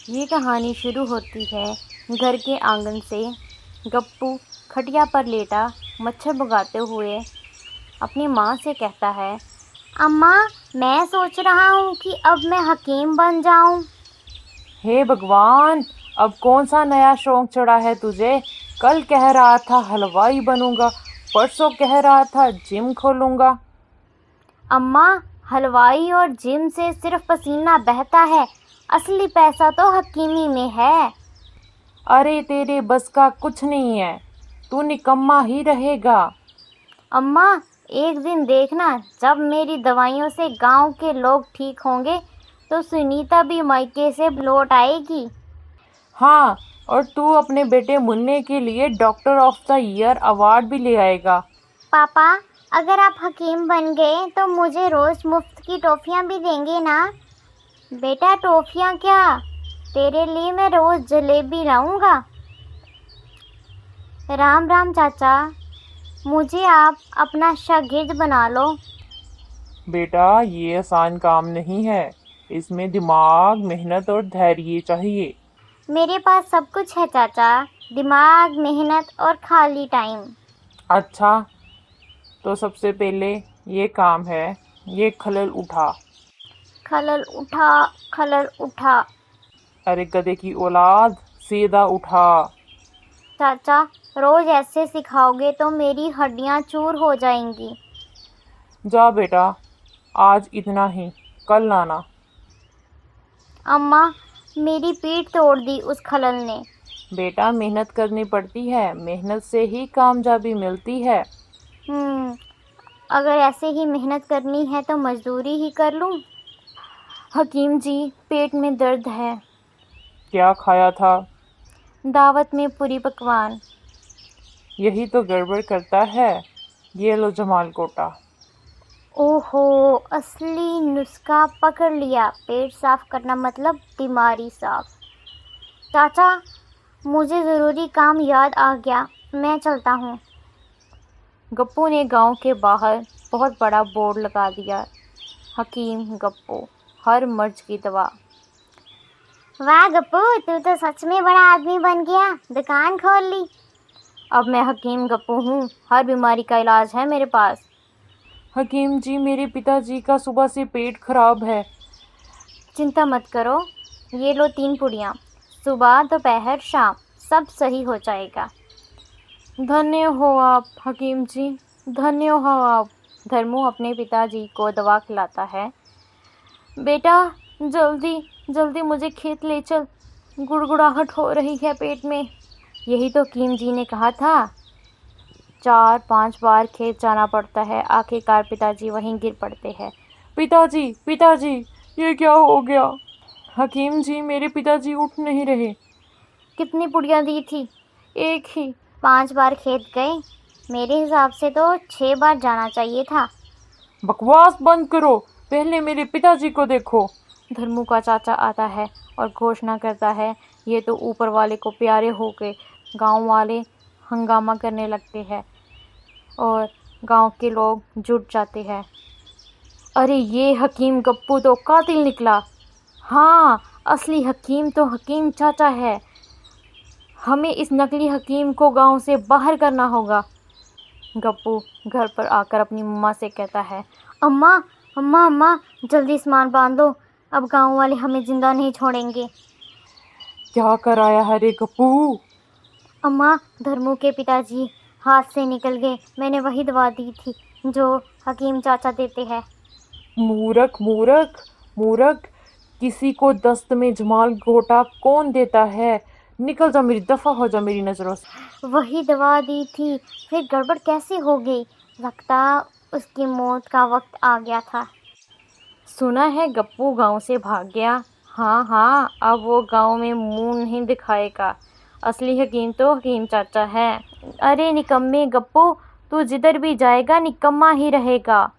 ये कहानी शुरू होती है घर के आंगन से। गप्पू खटिया पर लेटा मच्छर भगाते हुए अपनी माँ से कहता है, अम्मा, मैं सोच रहा हूँ कि अब मैं हकीम बन जाऊँ। हे भगवान, अब कौन सा नया शौक चढ़ा है तुझे? कल कह रहा था हलवाई बनूंगा, परसों कह रहा था जिम खोलूंगा। अम्मा, हलवाई और जिम से सिर्फ पसीना बहता है, असली पैसा तो हकीमी में है। अरे तेरे बस का कुछ नहीं है, तू निकम्मा ही रहेगा। अम्मा, एक दिन देखना, जब मेरी दवाइयों से गांव के लोग ठीक होंगे तो सुनीता भी मायके से लौट आएगी। हाँ, और तू अपने बेटे मुन्ने के लिए doctor of the year award भी ले आएगा। पापा, अगर आप हकीम बन गए तो मुझे रोज मुफ्त की टॉफियाँ भी देंगे ना? बेटा, टॉफियाँ क्या, तेरे लिए मैं रोज जलेबी लाऊंगा। राम राम चाचा, मुझे आप अपना शागिर्द बना लो। बेटा, ये आसान काम नहीं है। इसमें दिमाग, मेहनत और धैर्य चाहिए। मेरे पास सब कुछ है चाचा, दिमाग, मेहनत और खाली टाइम। अच्छा, तो सबसे पहले ये काम है, ये खलल उठा। खलल उठा, खलल उठा। अरे गधे की औलाद, सीधा उठा। चाचा, रोज ऐसे सिखाओगे तो मेरी हड्डियां चूर हो जाएंगी। जा बेटा, आज इतना ही, कल लाना। अम्मा, मेरी पीठ तोड़ दी उस खलल ने। बेटा, मेहनत करनी पड़ती है, मेहनत से ही कामयाबी मिलती है। अगर ऐसे ही मेहनत करनी है तो मजदूरी ही कर लूं। हकीम जी, पेट में दर्द है। क्या खाया था? दावत में पूरी पकवान। यही तो गड़बड़ करता है। ये लो जमाल कोटा। ओहो, असली नुस्खा पकड़ लिया। पेट साफ करना मतलब बीमारी साफ। चाचा, मुझे ज़रूरी काम याद आ गया, मैं चलता हूँ। गप्पू ने गांव के बाहर बहुत बड़ा बोर्ड लगा दिया, हकीम गप्पू, हर मर्ज की दवा। वाह गप्पू, तू तो सच में बड़ा आदमी बन गया, दुकान खोल ली। अब मैं हकीम गप्पू हूँ, हर बीमारी का इलाज है मेरे पास। हकीम जी, मेरे पिताजी का सुबह से पेट खराब है। चिंता मत करो, ये लो 3 पुड़ियाँ, सुबह दोपहर शाम सब सही हो जाएगा। धन्य हो आप हकीम जी, धन्य हो आप। धर्मू अपने पिताजी को दवा खिलाता है। बेटा, जल्दी जल्दी मुझे खेत ले चल, गुड़गुड़ाहट हो रही है पेट में। यही तो हकीम जी ने कहा था। 4-5 बार खेत जाना पड़ता है, आखिरकार पिताजी वहीं गिर पड़ते हैं। पिताजी, पिताजी, ये क्या हो गया? हकीम जी, मेरे पिताजी उठ नहीं रहे। कितनी पुड़ियाँ दी थी? एक ही। 5 बार खेत गए, मेरे हिसाब से तो 6 बार जाना चाहिए था। बकवास बंद करो, पहले मेरे पिताजी को देखो। धर्मू का चाचा आता है और घोषणा करता है, ये तो ऊपर वाले को प्यारे हो गए। गांव वाले हंगामा करने लगते हैं और गांव के लोग जुट जाते हैं। अरे, ये हकीम गप्पू तो कातिल निकला। हाँ, असली हकीम तो हकीम चाचा है। हमें इस नकली हकीम को गांव से बाहर करना होगा। गप्पू घर पर आकर अपनी मम्मा से कहता है, अम्मा, अम्मा, अम्मा, जल्दी सामान बांध दो, अब गांव वाले हमें जिंदा नहीं छोड़ेंगे। क्या कराया है रे गप्पू? अम्मा, धर्मू के पिताजी हाथ से निकल गए, मैंने वही दवा दी थी जो हकीम चाचा देते हैं। मूर्ख, मूर्ख, मूर्ख, किसी को दस्त में जमाल घोटा कौन देता है? निकल जा, मेरी दफा हो जा मेरी नजरों से। वही दवा दी थी, फिर गड़बड़ कैसे हो गई? लगता उसकी मौत का वक्त आ गया था। सुना है गप्पू गांव से भाग गया। हाँ हाँ, अब वो गांव में मुंह नहीं दिखाएगा। असली हकीम तो हकीम चाचा है। अरे निकम्मे गप्पू, तू जिधर भी जाएगा निकम्मा ही रहेगा।